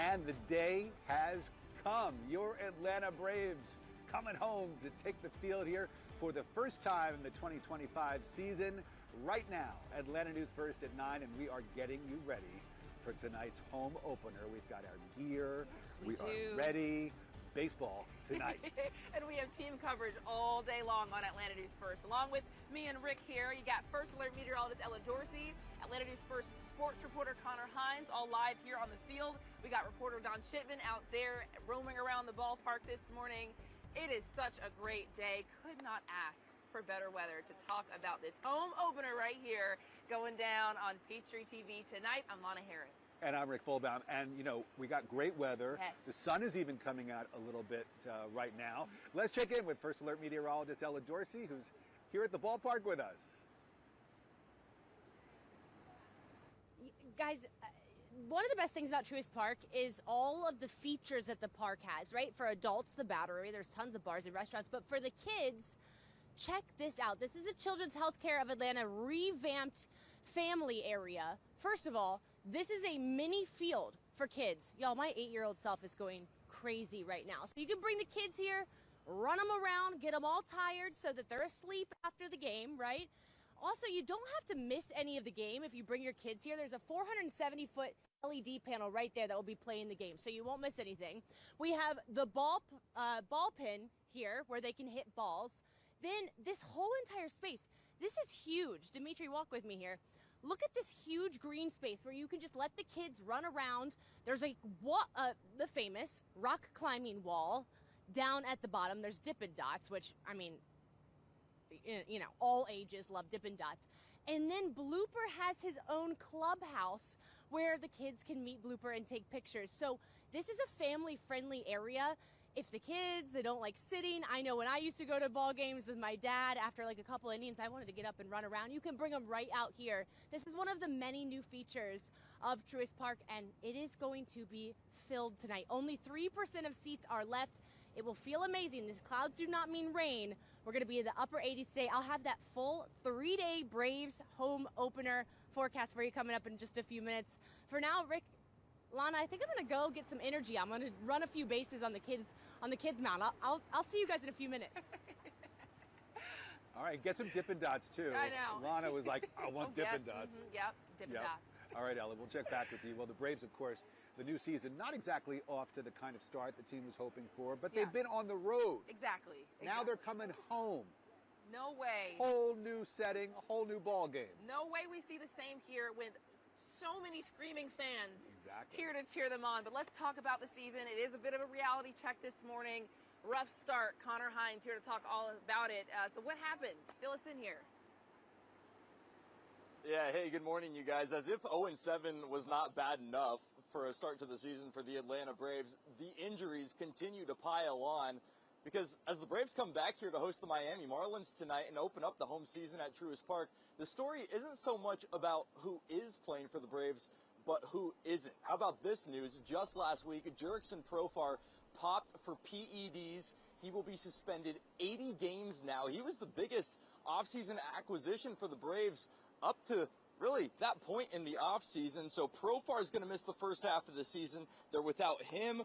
And the day has come. Your Atlanta Braves coming home to take the field here for the first time in the 2025 season. Right now, Atlanta News First at 9, and we are getting you ready for tonight's home opener. We've got our gear. Yes, we are ready. Baseball tonight. And we have team coverage all day long on Atlanta News First. Along with me and Rick here, you got First Alert meteorologist Ella Dorsey, Atlanta News First sports reporter Connor Hines, all live here on the field. We got reporter Don Shipman out there roaming around the ballpark this morning. It is such a great day. Could not ask for better weather to talk about this home opener right here going down on Peachtree TV tonight. I'm Lana Harris. And I'm Rick Fulbaum. And, you know, we got great weather. Yes. The sun is even coming out a little bit right now. Let's check in with First Alert meteorologist Ella Dorsey, who's here at the ballpark with us. Guys, one of the best things about Truist Park is all of the features that the park has, right? For adults, the Battery, there's tons of bars and restaurants. But for the kids, check this out. This is the Children's Healthcare of Atlanta revamped family area. First of all, this is a mini field for kids. Y'all, my 8-year-old self is going crazy right now. So you can bring the kids here, run them around, get them all tired so that they're asleep after the game, right? Also, you don't have to miss any of the game if you bring your kids here. There's a 470-foot LED panel right there that will be playing the game, so you won't miss anything. We have the ball pin here where they can hit balls. Then this whole entire space, this is huge. Dimitri, walk with me here. Look at this huge green space where you can just let the kids run around. There's a the famous rock climbing wall down at the bottom. There's Dippin' Dots, which, I mean, you know, all ages love Dippin' Dots. And then Blooper has his own clubhouse where the kids can meet Blooper and take pictures. So this is a family-friendly area. If the kids, they don't like sitting, I know when I used to go to ball games with my dad, after like a couple innings, I wanted to get up and run around. You can bring them right out here. This is one of the many new features of Truist Park, and it is going to be filled tonight. Only 3% of seats are left. It will feel amazing. These clouds do not mean rain. We're going to be in the upper 80s today. I'll have that full 3-day Braves home opener forecast for you coming up in just a few minutes. For now, Rick, Lana, I think I'm going to go get some energy. I'm going to run a few bases on the kids mound. I'll see you guys in a few minutes. All right, get some Dippin' Dots, too. I know. Lana was like, I want Dippin' Yes, Dots. Yep, Dippin' Dots. All right, Ella, we'll check back with you. Well, the Braves, of course, the new season, not exactly off to the kind of start the team was hoping for, but they've been on the road. Exactly. Now they're coming home. No way. Whole new setting, a whole new ball game. No way we see the same here with so many screaming fans here to cheer them on. But let's talk about the season. It is a bit of a reality check this morning. Rough start. Connor Hines here to talk all about it. So what happened? Fill us in here. Yeah, hey, good morning, you guys. As if 0-7 was not bad enough for a start to the season for the Atlanta Braves, the injuries continue to pile on. Because as the Braves come back here to host the Miami Marlins tonight and open up the home season at Truist Park, the story isn't so much about who is playing for the Braves, but who isn't. How about this news? Just last week, Jurickson Profar popped for PEDs. He will be suspended 80 games now. He was the biggest offseason acquisition for the Braves up to really that point in the offseason. So Profar is going to miss the first half of the season. They're without him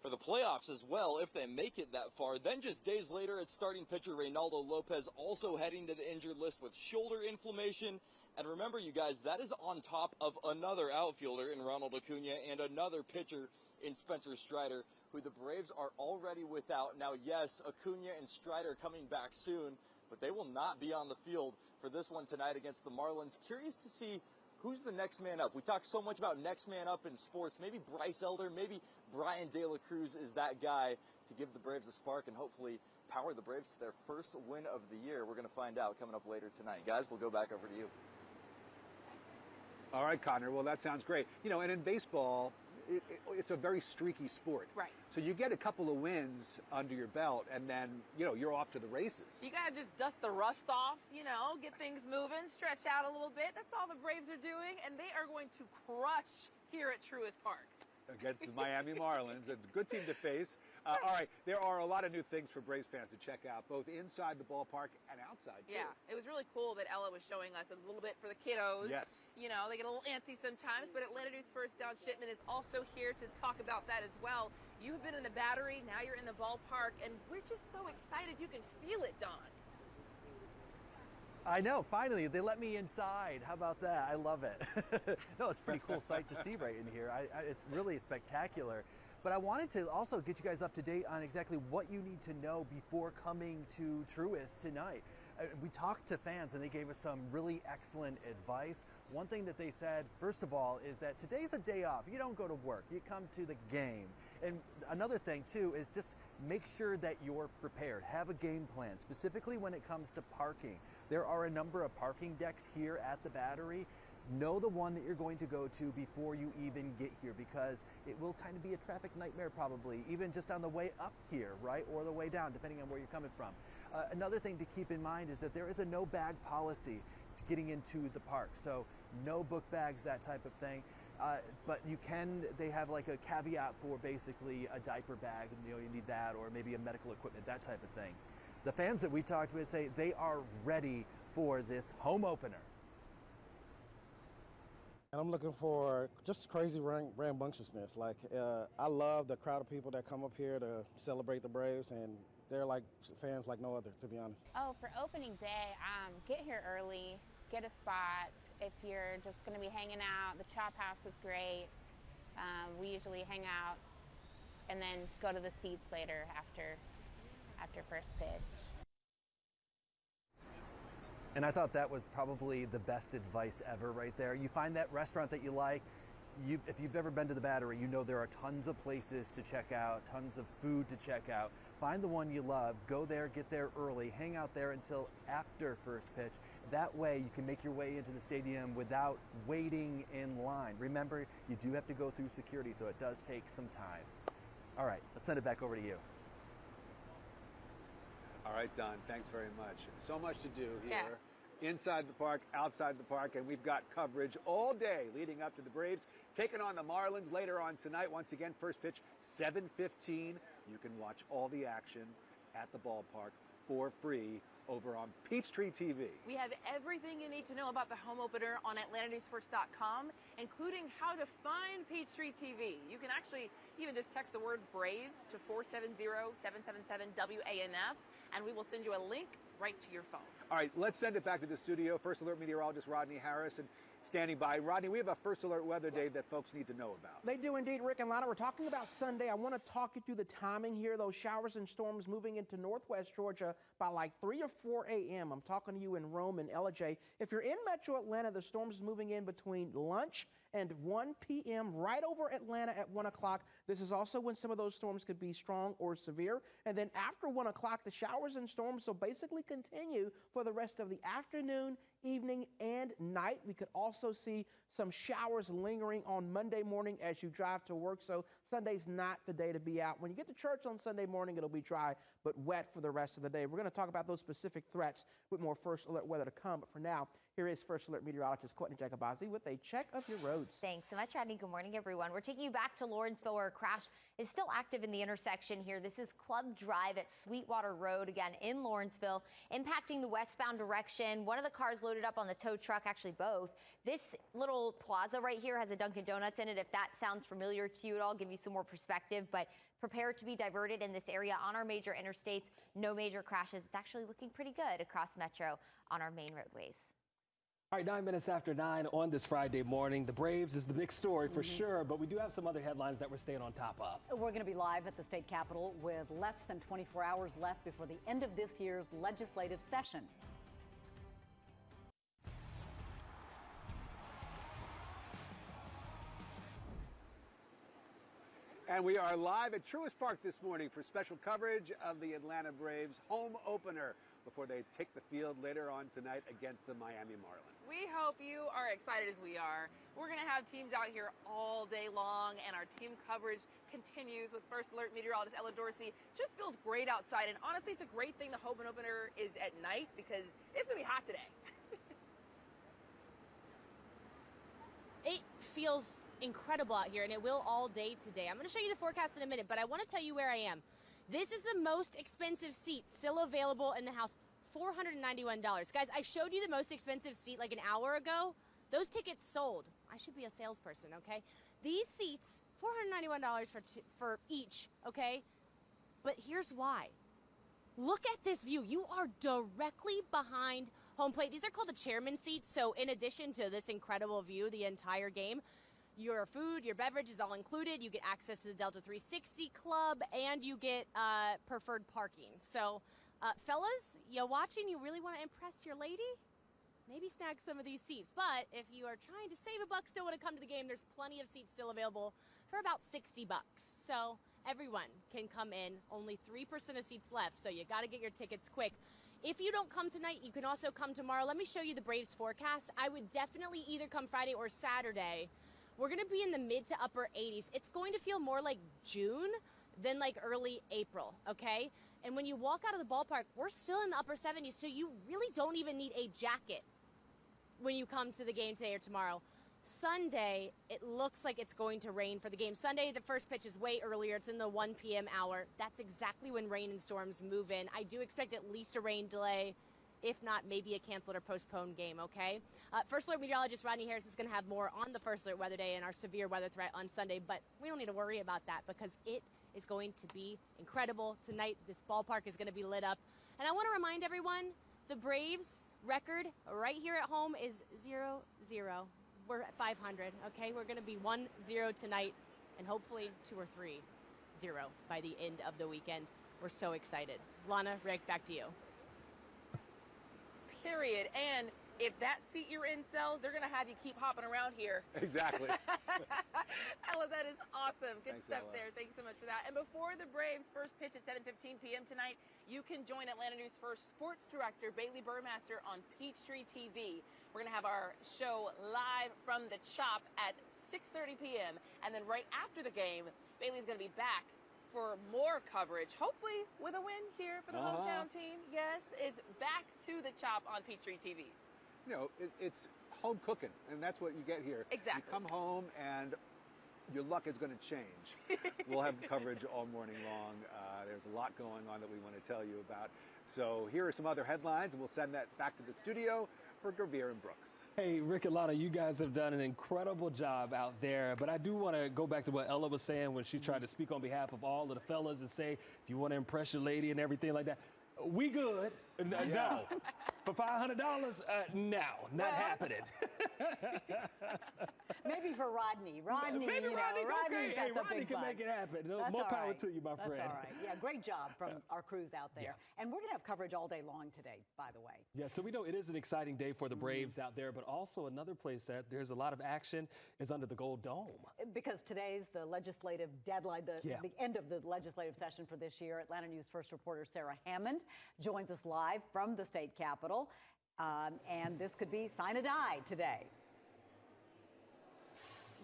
for the playoffs as well, if they make it that far. Then just days later, it's starting pitcher Reynaldo Lopez also heading to the injured list with shoulder inflammation. And remember, you guys, that is on top of another outfielder in Ronald Acuna and another pitcher in Spencer Strider, who the Braves are already without. Now, yes, Acuna and Strider coming back soon, but they will not be on the field for this one tonight against the Marlins. Curious to see who's the next man up? We talk so much about next man up in sports. Maybe Bryce Elder, maybe Brian De La Cruz is that guy to give the Braves a spark and hopefully power the Braves to their first win of the year. We're going to find out coming up later tonight. Guys, we'll go back over to you. All right, Connor. Well, that sounds great. You know, and in baseball, it's a very streaky sport. Right. So you get a couple of wins under your belt, and then, you know, you're off to the races. You got to just dust the rust off, you know, get things moving, stretch out a little bit. That's all the Braves are doing, and they are going to crush here at Truist Park. Against the Miami Marlins. It's a good team to face. All right, there are a lot of new things for Braves fans to check out, both inside the ballpark and outside, too. Yeah, it was really cool that Ella was showing us a little bit for the kiddos. Yes. You know, they get a little antsy sometimes, but Atlanta News First Don Shipman is also here to talk about that as well. You have been in the Battery, now you're in the ballpark, and we're just so excited you can feel it, Don. I know, finally, they let me inside. How about that? I love it. No, it's a pretty cool sight to see right in here. It's really spectacular. But I wanted to also get you guys up to date on exactly what you need to know before coming to Truist tonight. We talked to fans and they gave us some really excellent advice. One thing that they said, first of all, is that today's a day off. You don't go to work, you come to the game. And another thing too is just make sure that you're prepared. Have a game plan, specifically when it comes to parking. There are a number of parking decks here at the Battery. Know the one that you're going to go to before you even get here, because it will kind of be a traffic nightmare probably, even just on the way up here, right? Or the way down, depending on where you're coming from. Another thing to keep in mind is that there is a no bag policy to getting into the park. So no book bags, that type of thing. But they have like a caveat for basically a diaper bag, and you need that, or maybe a medical equipment, that type of thing. The fans that we talked with say they are ready for this home opener. And I'm looking for just crazy rambunctiousness. Like, I love the crowd of people that come up here to celebrate the Braves, and they're like fans like no other, to be honest. Oh, for opening day, get here early, get a spot. If you're just going to be hanging out, the Chop House is great. We usually hang out and then go to the seats later after first pitch. And I thought that was probably the best advice ever right there. You find that restaurant that you like. If you've ever been to the Battery, you know there are tons of places to check out, tons of food to check out. Find the one you love, go there, get there early, hang out there until after first pitch. That way you can make your way into the stadium without waiting in line. Remember, you do have to go through security, so it does take some time. All right, let's send it back over to you. All right, Don, thanks very much. So much to do here. Inside the park, outside the park, and we've got coverage all day leading up to the Braves taking on the Marlins later on tonight. Once again, first pitch, 7:15. You can watch all the action at the ballpark for free over on Peachtree TV. We have everything you need to know about the home opener on AtlantaNewsFirst.com, including how to find Peachtree TV. You can actually even just text the word Braves to 470-777-WANF, and we will send you a link right to your phone. All right, let's send it back to the studio. First Alert meteorologist Rodney Harrison standing by. Rodney, we have a First Alert weather day that folks need to know about. They do indeed, Rick and Lana. We're talking about Sunday. I want to talk you through the timing here. Those showers and storms moving into northwest Georgia by like 3 or 4 a.m. I'm talking to you in Rome and LJ. If you're in metro Atlanta, the storm is moving in between lunch and 1 p.m. right over Atlanta at 1 o'clock. This is also when some of those storms could be strong or severe. And then after 1 o'clock, the showers and storms will basically continue for the rest of the afternoon, evening, and night. We could also see some showers lingering on Monday morning as you drive to work. So Sunday's not the day to be out. When you get to church on Sunday morning, it'll be dry but wet for the rest of the day. We're going to talk about those specific threats with more First Alert weather to come. But for now, here is First Alert meteorologist Courtney Jacobazi with a check of your roads. Thanks so much, Rodney. Good morning, everyone. We're taking you back to Lawrenceville, where a crash is still active in the intersection here. This is Club Drive at Sweetwater Road, again in Lawrenceville, impacting the westbound direction. One of the cars loaded up on the tow truck, actually both. This little plaza right here has a Dunkin' Donuts in it. If that sounds familiar to you at all, give you some more perspective, but prepare to be diverted in this area on our major interstates. No major crashes. It's actually looking pretty good across Metro on our main roadways. All right, 9 minutes after 9 on this Friday morning. The Braves is the big story for sure, but we do have some other headlines that we're staying on top of. We're going to be live at the state capitol with less than 24 hours left before the end of this year's legislative session. And we are live at Truist Park this morning for special coverage of the Atlanta Braves home opener before they take the field later on tonight against the Miami Marlins. We hope you are excited as we are. We're going to have teams out here all day long, and our team coverage continues with First Alert meteorologist Ella Dorsey. Just feels great outside, and honestly, it's a great thing the home opener is at night because it's going to be hot today. It feels incredible out here, and it will all day today. I'm going to show you the forecast in a minute, but I want to tell you where I am. This is the most expensive seat still available in the house, $491. Guys, I showed you the most expensive seat like an hour ago. Those tickets sold. I should be a salesperson, okay? These seats, $491 for each, okay? But here's why. Look at this view. You are directly behind home plate. These are called the chairman seats. So in addition to this incredible view the entire game, your food, your beverage is all included. You get access to the Delta 360 Club, and you get preferred parking. So, fellas, you watching, you really want to impress your lady? Maybe snag some of these seats. But if you are trying to save a buck, still want to come to the game, there's plenty of seats still available for about 60 bucks. So everyone can come in. Only 3% of seats left, so you got to get your tickets quick. If you don't come tonight, you can also come tomorrow. Let me show you the Braves forecast. I would definitely either come Friday or Saturday. We're going to be in the mid to upper 80s. It's going to feel more like June than like early April, okay? And when you walk out of the ballpark, we're still in the upper 70s, so you really don't even need a jacket when you come to the game today or tomorrow. Sunday, it looks like it's going to rain for the game. Sunday, the first pitch is way earlier. It's in the 1 p.m. hour. That's exactly when rain and storms move in. I do expect at least a rain delay, if not maybe a canceled or postponed game, okay? First Alert meteorologist Rodney Harris is going to have more on the First Alert weather day and our severe weather threat on Sunday, but we don't need to worry about that because it is going to be incredible tonight. This ballpark is going to be lit up. And I want to remind everyone, the Braves record right here at home is 0-0. We're at 500, okay? We're going to be 1-0 tonight and hopefully 2 or 3-0 by the end of the weekend. We're so excited. Lana, Rick, back to you. Period. And if that seat you're in sells, they're going to have you keep hopping around here. Exactly. Ella, that is awesome. Good Thanks, stuff Ella. there. Thanks so much for that. And before the Braves' first pitch at 7:15 p.m. tonight, you can join Atlanta News First sports director Bailey Burmaster on Peachtree TV. We're going to have our show live from the Chop at 6:30 p.m. And then right after the game, Bailey's going to be back for more coverage, hopefully with a win here for the hometown team. Yes, it's back to the Chop on Peachtree TV. You know, it's home cooking, and that's what you get here. Exactly. You come home, and your luck is going to change. We'll have coverage all morning long. There's a lot going on that we want to tell you about. So here are some other headlines, and we'll send that back to the studio for Gravere and Brooks. Hey, Rick and Lana, you guys have done an incredible job out there, but I do want to go back to what Ella was saying when she tried to speak on behalf of all of the fellas and say, if you want to impress your lady and everything like that, we good. No. For $500, no, not happening. Maybe for Rodney. Rodney, Maybe you know, Rodney's got hey, the Rodney big can bucks. make it happen. That's More all power right. to you, my That's friend. all right. Yeah, great job from our crews out there. Yeah. And we're going to have coverage all day long today, by the way. Yeah, so we know it is an exciting day for the Braves out there, but also another place that there's a lot of action is under the Gold Dome. Because today's the legislative deadline, the end of the legislative session for this year. Atlanta News First reporter Sarah Hammond joins us live from the state capitol. And this could be sign or die today.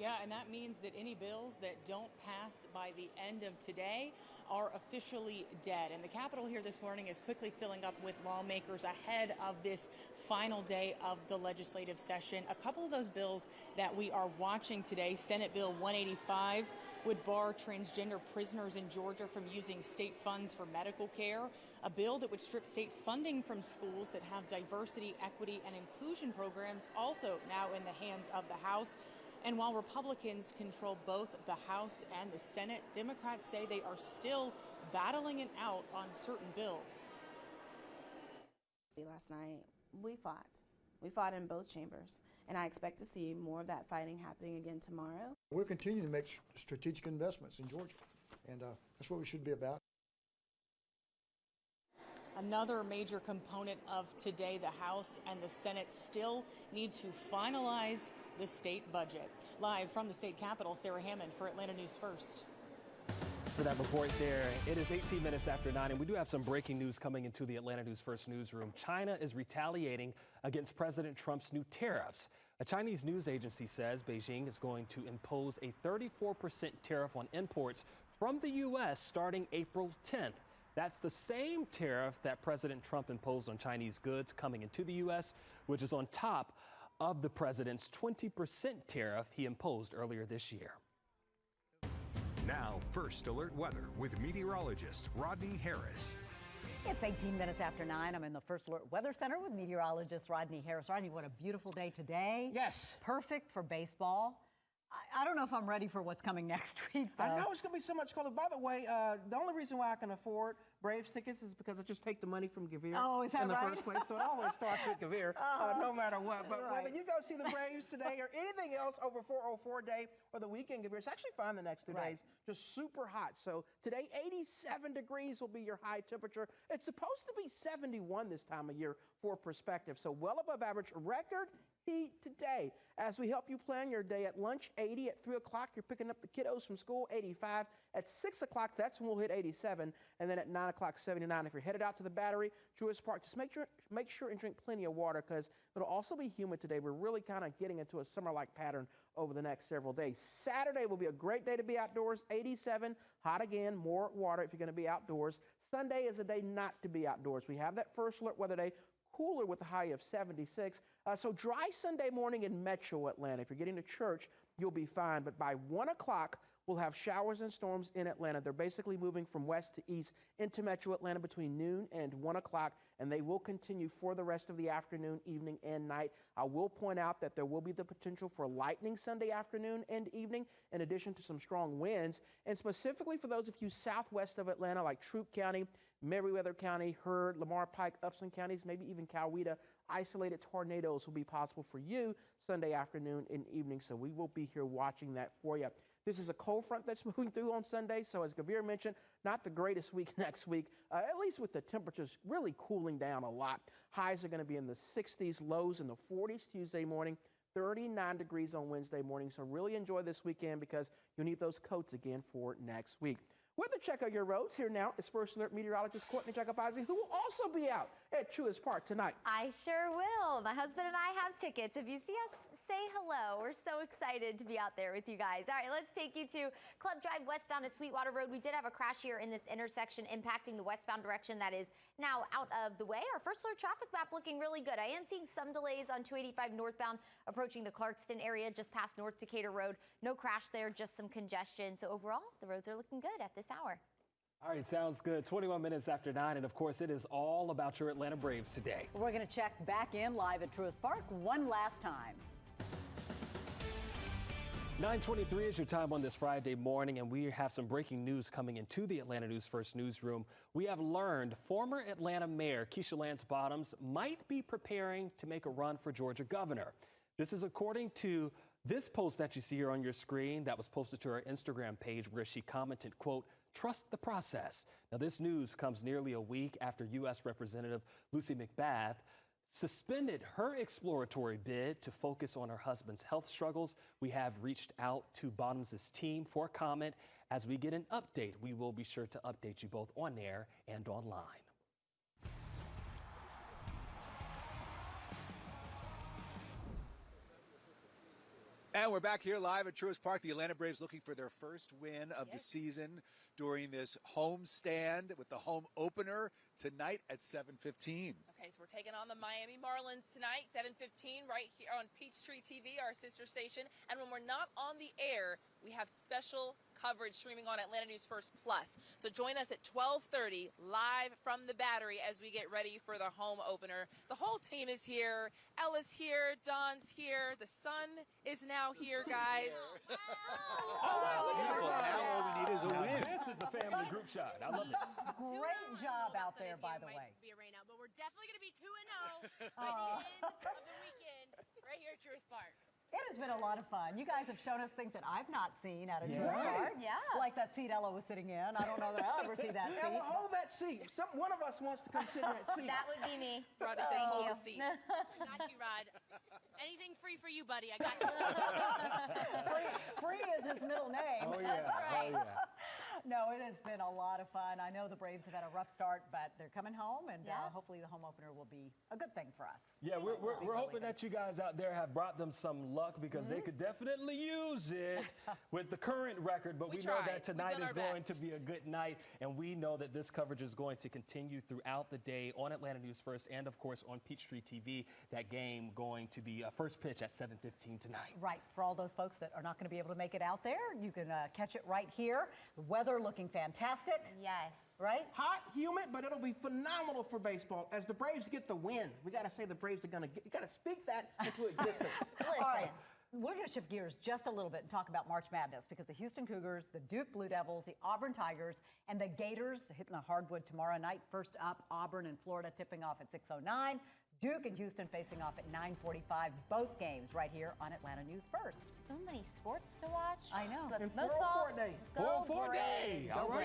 Yeah, and that means that any bills that don't pass by the end of today are officially dead. And the Capitol here this morning is quickly filling up with lawmakers ahead of this final day of the legislative session. A couple of those bills that we are watching today, Senate Bill 185 would bar transgender prisoners in Georgia from using state funds for medical care. A bill that would strip state funding from schools that have diversity, equity, and inclusion programs, also now in the hands of the House. And while Republicans control both the House and the Senate, Democrats say they are still battling it out on certain bills. Last night, we fought. We fought in both chambers, and I expect to see more of that fighting happening again tomorrow. We're continuing to make strategic investments in Georgia, and that's what we should be about. Another major component of today, the House and the Senate still need to finalize the state budget. Live from the state capitol, Sarah Hammond for Atlanta News First. For that report there, it is 18 minutes after 9, and we do have some breaking news coming into the Atlanta News First newsroom. China is retaliating against President Trump's new tariffs. A Chinese news agency says Beijing is going to impose a 34% tariff on imports from the U.S. starting April 10th. That's the same tariff that President Trump imposed on Chinese goods coming into the U.S., which is on top of the president's 20% tariff he imposed earlier this year. Now, First Alert Weather with meteorologist Rodney Harris. It's 18 minutes after 9. I'm in the First Alert Weather Center with meteorologist Rodney Harris. Rodney, what a beautiful day today. Yes. Perfect for baseball. I don't know if I'm ready for what's coming next week, though. I know it's going to be so much colder. By the way, the only reason why I can afford Braves tickets is because I just take the money from Gavir in the first place. So it always starts with Gavir, no matter what. But whether you go see the Braves today or anything else over 404 day or the weekend, Gavir, it's actually fine the next 2 days. Just super hot. So today, 87 degrees will be your high temperature. It's supposed to be 71 this time of year for perspective. So well above average record heat today. As we help you plan your day at lunch, 80 at 3 o'clock, you're picking up the kiddos from school, 85. At 6 o'clock, that's when we'll hit 87. And then at 9 o'clock, 79. If you're headed out to the Battery, Truist Park, just make sure and drink plenty of water because it'll also be humid today. We're really kind of getting into a summer-like pattern over the next several days. Saturday will be a great day to be outdoors, 87. Hot again, more water if you're going to be outdoors. Sunday is a day not to be outdoors. We have that First Alert Weather Day. Cooler with a high of 76. So dry Sunday morning in Metro Atlanta. If you're getting to church, you'll be fine. But by 1 o'clock, we'll have showers and storms in Atlanta. They're basically moving from west to east into Metro Atlanta between noon and 1 o'clock, and they will continue for the rest of the afternoon, evening, and night. I will point out that there will be the potential for lightning Sunday afternoon and evening, in addition to some strong winds. And specifically for those of you southwest of Atlanta, like Troup County, Meriwether County, Heard, Lamar Pike, Upson counties, maybe even Coweta, isolated tornadoes will be possible for you Sunday afternoon and evening. So we will be here watching that for you. This is a cold front that's moving through on Sunday. So as Gavir mentioned, not the greatest week next week, at least with the temperatures really cooling down a lot. Highs are going to be in the 60s, lows in the 40s Tuesday morning. 39 degrees on Wednesday morning. So really enjoy this weekend because you'll need those coats again for next week. With the check of your roads, here now is First Alert meteorologist Courtney Jacobazi, who will also be out at Truist Park tonight. I sure will. My husband and I have tickets. If you see us, say hello. We're so excited to be out there with you guys. All right, let's take you to Club Drive westbound at Sweetwater Road. We did have a crash here in this intersection impacting the westbound direction that is now out of the way. Our First Alert traffic map looking really good. I am seeing some delays on 285 northbound approaching the Clarkston area just past North Decatur Road. No crash there, just some congestion. So overall, the roads are looking good at this hour. All right, sounds good. 21 minutes after 9, and of course, it is all about your Atlanta Braves today. We're going to check back in live at Truist Park one last time. 9:23 is your time on this Friday morning, and we have some breaking news coming into the Atlanta News First newsroom. We have learned former Atlanta Mayor Keisha Lance Bottoms might be preparing to make a run for Georgia governor. This is according to this post that you see here on your screen that was posted to her Instagram page where she commented, quote, "Trust the process." Now, this news comes nearly a week after U.S. Representative Lucy McBath suspended her exploratory bid to focus on her husband's health struggles. We have reached out to Bottoms' team for comment. As we get an update, we will be sure to update you both on air and online. And we're back here live at Truist Park. The Atlanta Braves looking for their first win of the season during this homestand with the home opener tonight at 7:15. Okay, so we're taking on the Miami Marlins tonight, 7:15, right here on Peachtree TV, our sister station. And when we're not on the air, we have special coverage streaming on Atlanta News First Plus. So join us at 12:30 live from the Battery as we get ready for the home opener. The whole team is here. Ella's here. Don's here. The sun is now here, guys. Beautiful. Now all we need is a win. This is a family group shot. I love it. Great job out there, by the way. Be a rain out, but we're definitely going to be 2-0 by the end of the weekend right here at Truist Park. It has been a lot of fun. You guys have shown us things that I've not seen at a Truist Park. Yeah. Like that seat Ella was sitting in. I don't know that I'll ever see that seat. Ella, hold that seat. One of us wants to come sit in that seat. That would be me. Rodney says hold the seat. I got you, Rod. Anything free for you, buddy. I got you. Free is his middle name. Oh, yeah. That's right. Oh, yeah. No, it has been a lot of fun. I know the Braves have had a rough start, but they're coming home, and hopefully the home opener will be a good thing for us. Yeah, we're hoping that you guys out there have brought them some luck because they could definitely use it. with the current record, but we know tried. that tonight is going best. to be a good night, and we know that this coverage is going to continue throughout the day on Atlanta News First and, of course, on Peachtree TV. That game going to be first pitch at 7:15 tonight. Right. For all those folks that are not going to be able to make it out there, you can catch it right here. The weather looking fantastic. Yes. Right? Hot, humid, but it'll be phenomenal for baseball as the Braves get the win. We got to say the Braves are going to get, you got to speak that into existence. All right. We're going to shift gears just a little bit and talk about March Madness because the Houston Cougars, the Duke Blue Devils, the Auburn Tigers, and the Gators hitting the hardwood tomorrow night. First up, Auburn and Florida tipping off at 6:09. Duke and Houston facing off at 9:45. Both games right here on Atlanta News First. So many sports to watch. I know. But And most of all, 404 day. go 404 day. Braves. All right.